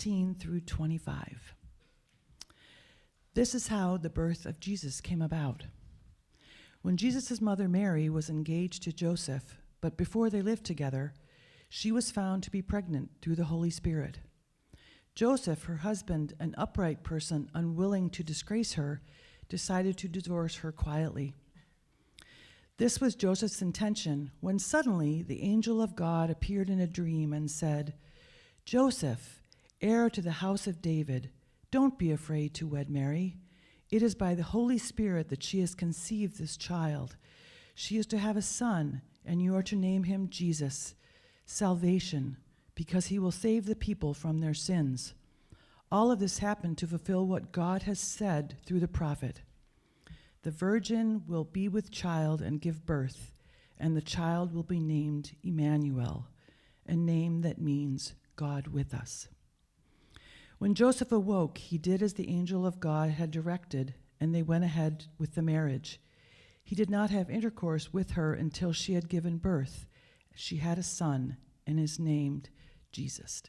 16 through 25. This is how the birth of Jesus came about. When Jesus' mother Mary was engaged to Joseph, but before they lived together, she was found to be pregnant through the Holy Spirit. Joseph, her husband, an upright person unwilling to disgrace her, decided to divorce her quietly. This was Joseph's intention when suddenly the angel of God appeared in a dream and said, "Joseph, heir to the house of David, don't be afraid to wed Mary. It is by the Holy Spirit that she has conceived this child. She is to have a son, and you are to name him Jesus, salvation, because he will save the people from their sins." All of this happened to fulfill what God has said through the prophet. The virgin will be with child and give birth, and the child will be named Emmanuel, a name that means God with us. When Joseph awoke, he did as the angel of God had directed, and they went ahead with the marriage. He did not have intercourse with her until she had given birth. She had a son, and is named Jesus.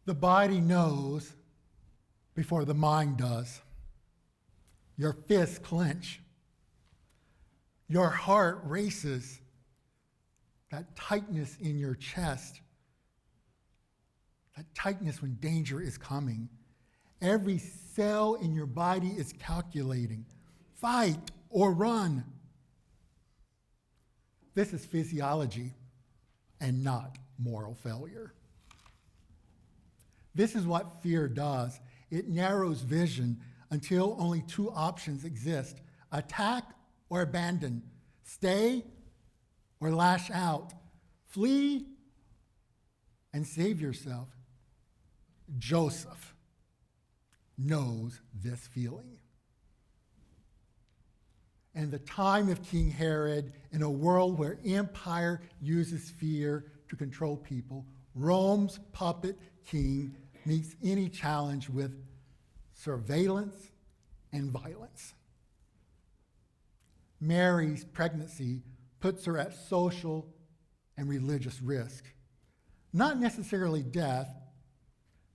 The body knows before the mind does. Your fists clench. Your heart races. That tightness in your chest. That tightness when danger is coming. Every cell in your body is calculating. Fight or run. This is physiology and not moral failure. This is what fear does. It narrows vision until only two options exist: attack or abandon, stay or lash out, flee and save yourself. Joseph knows this feeling. In the time of King Herod, in a world where empire uses fear to control people, Rome's puppet king meets any challenge with surveillance and violence. Mary's pregnancy puts her at social and religious risk. Not necessarily death,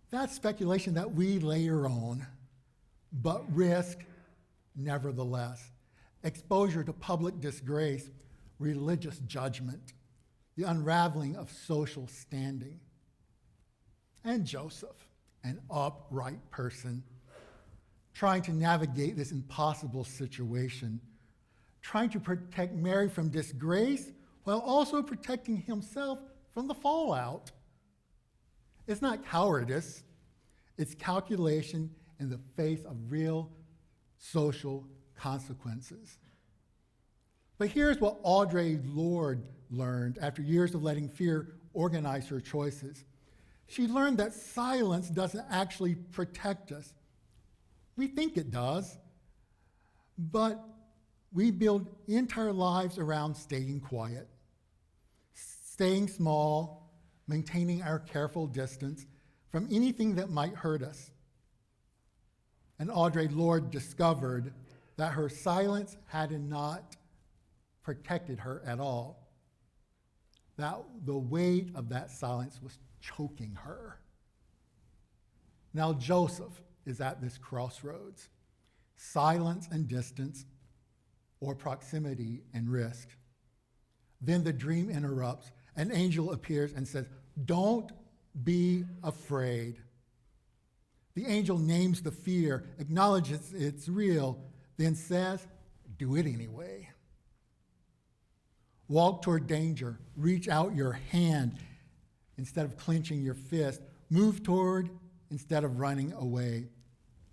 that's speculation that we layer on, but risk nevertheless. Exposure to public disgrace, religious judgment, the unraveling of social standing. And Joseph, an upright person, trying to navigate this impossible situation, trying to protect Mary from disgrace while also protecting himself from the fallout. It's not cowardice, it's calculation in the face of real social consequences. But here's what Audre Lorde learned after years of letting fear organize her choices. She learned that silence doesn't actually protect us. We think it does, but we build entire lives around staying quiet, staying small, maintaining our careful distance from anything that might hurt us. And Audre Lorde discovered that her silence had not protected her at all, that the weight of that silence was choking her. Now Joseph is at this crossroads, silence and distance, or proximity and risk. Then the dream interrupts. An angel appears and says, "Don't be afraid." The angel names the fear, acknowledges it's real, then says, "Do it anyway." Walk toward danger. Reach out your hand instead of clenching your fist. Move toward instead of running away.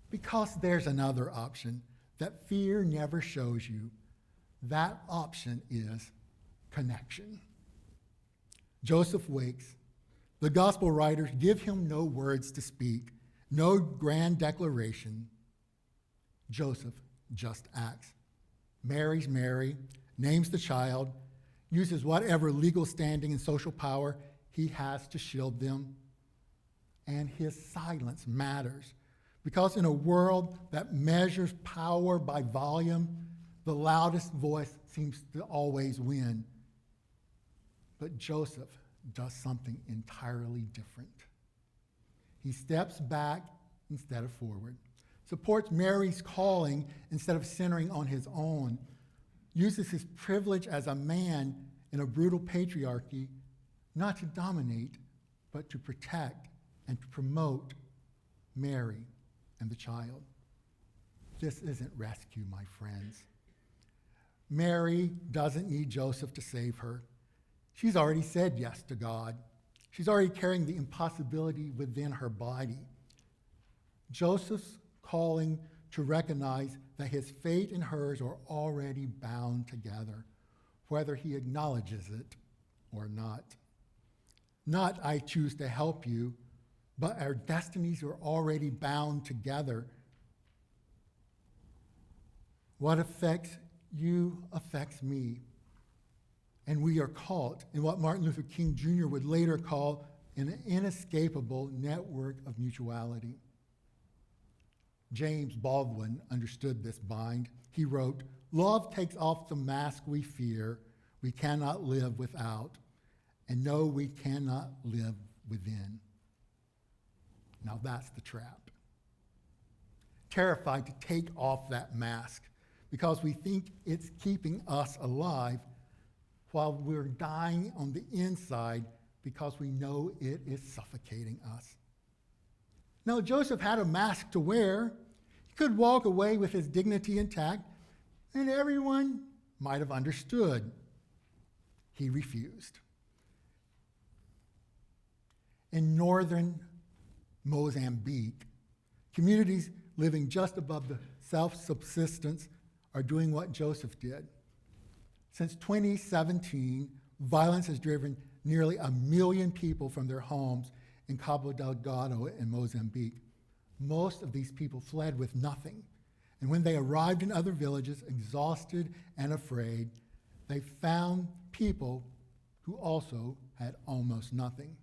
Because there's another option that fear never shows you. That option is connection. Joseph wakes. The gospel writers give him no words to speak, no grand declaration. Joseph just acts. marries Mary, names the child, uses whatever legal standing and social power he has to shield them. And his silence matters, because in a world that measures power by volume, the loudest voice seems to always win. But Joseph does something entirely different. He steps back instead of forward, supports Mary's calling instead of centering on his own, uses his privilege as a man in a brutal patriarchy not to dominate, but to protect and to promote Mary and the child. This isn't rescue, my friends. Mary doesn't need Joseph to save her. She's already said yes to God. She's already carrying the impossibility within her body. Joseph's calling to recognize that his fate and hers are already bound together, whether he acknowledges it or not. Not, I choose to help you, but our destinies are already bound together. What affects you affects me. And we are caught in what Martin Luther King Jr. would later call an inescapable network of mutuality. James Baldwin understood this bind. He wrote, "Love takes off the mask we fear, we cannot live without, and know we cannot live within." Now that's the trap. Terrified to take off that mask because we think it's keeping us alive while we're dying on the inside because we know it is suffocating us. Now, Joseph had a mask to wear. He could walk away with his dignity intact, and everyone might have understood. He refused. In northern Mozambique, communities living just above the self-subsistence are doing what Joseph did. Since 2017, violence has driven nearly 1 million people from their homes in Cabo Delgado in Mozambique. Most of these people fled with nothing, and when they arrived in other villages, exhausted and afraid, they found people who also had almost nothing.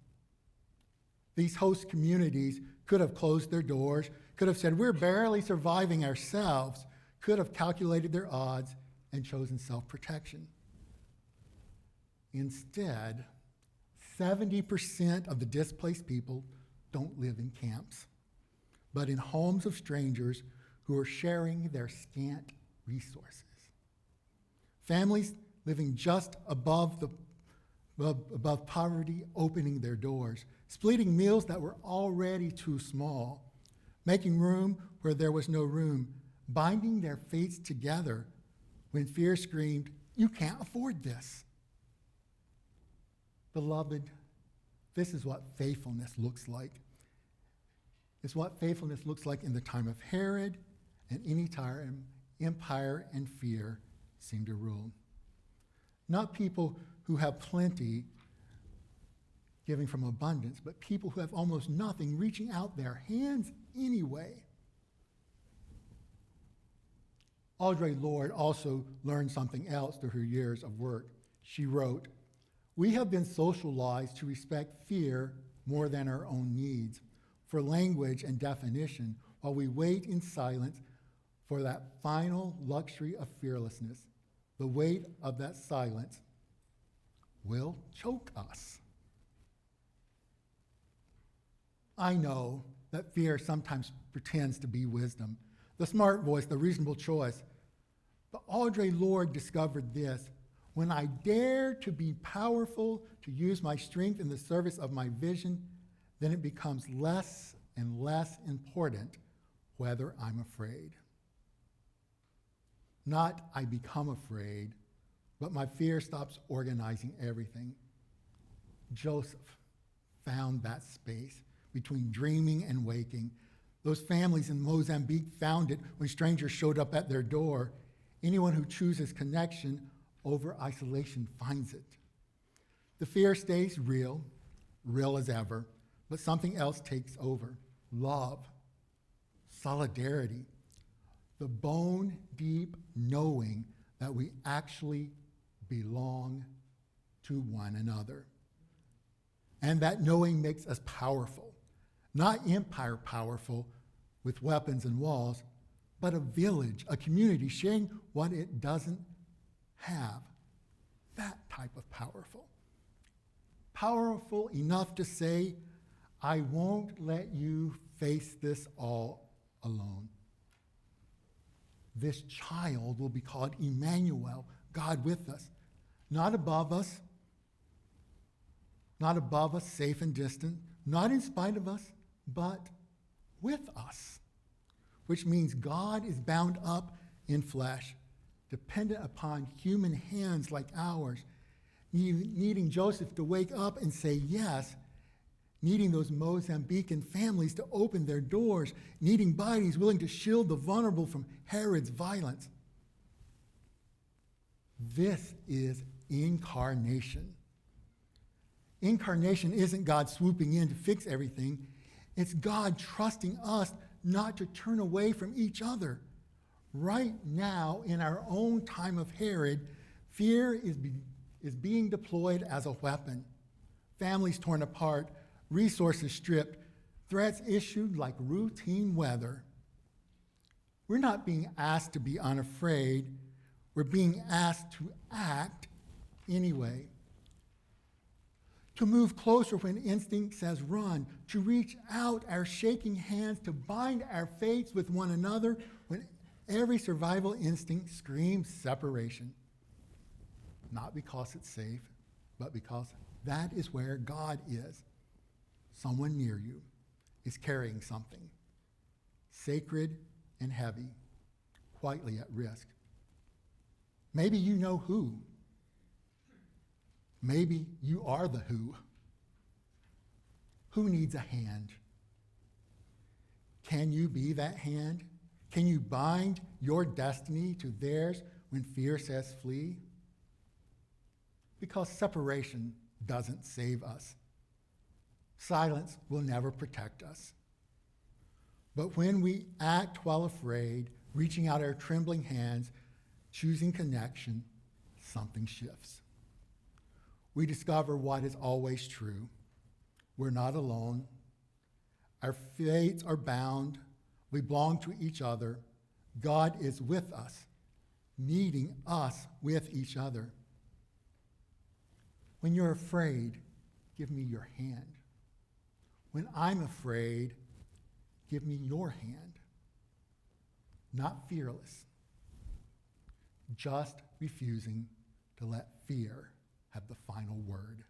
These host communities could have closed their doors, could have said, "We're barely surviving ourselves," could have calculated their odds and chosen self-protection. Instead, 70% of the displaced people don't live in camps, but in homes of strangers who are sharing their scant resources. Families living just above poverty, opening their doors, splitting meals that were already too small, making room where there was no room, binding their fates together when fear screamed, "You can't afford this." Beloved, this is what faithfulness looks like. It's what faithfulness looks like in the time of Herod and any time empire and fear seem to rule. Not people who have plenty giving from abundance, but people who have almost nothing reaching out their hands anyway. Audre Lorde also learned something else through her years of work. She wrote, "We have been socialized to respect fear more than our own needs, for language and definition, while we wait in silence for that final luxury of fearlessness. The weight of that silence will choke us." I know that fear sometimes pretends to be wisdom, the smart voice, the reasonable choice. But Audre Lorde discovered this: when I dare to be powerful, to use my strength in the service of my vision, then it becomes less and less important whether I'm afraid. Not I become afraid, but my fear stops organizing everything. Joseph found that space between dreaming and waking. Those families in Mozambique found it when strangers showed up at their door. Anyone who chooses connection over isolation finds it. The fear stays real as ever, but something else takes over: love, solidarity, the bone-deep knowing that we actually belong to one another. And that knowing makes us powerful, not empire powerful with weapons and walls, but a village, a community sharing what it doesn't have. That type of powerful. Powerful enough to say, I won't let you face this all alone. This child will be called Emmanuel, God with us. Not above us, safe and distant, not in spite of us, but with us. Which means God is bound up in flesh, dependent upon human hands like ours, needing Joseph to wake up and say yes, needing those Mozambican families to open their doors, needing bodies willing to shield the vulnerable from Herod's violence. This is incarnation. Incarnation isn't God swooping in to fix everything. It's God trusting us not to turn away from each other. Right now, in our own time of Herod, fear is being deployed as a weapon. Families torn apart, resources stripped, threats issued like routine weather. We're not being asked to be unafraid. We're being asked to act anyway. To move closer when instinct says run, to reach out our shaking hands, to bind our fates with one another when every survival instinct screams separation. Not because it's safe, but because that is where God is. Someone near you is carrying something sacred and heavy, quietly at risk. Maybe you know who. Maybe you are the who. Who needs a hand? Can you be that hand? Can you bind your destiny to theirs when fear says flee? Because separation doesn't save us. Silence will never protect us. But when we act while afraid, reaching out our trembling hands, choosing connection, something shifts. We discover what is always true. We're not alone. Our fates are bound. We belong to each other. God is with us, needing us with each other. When you're afraid, give me your hand. When I'm afraid, give me your hand. Not fearless, just refusing to let fear have the final word.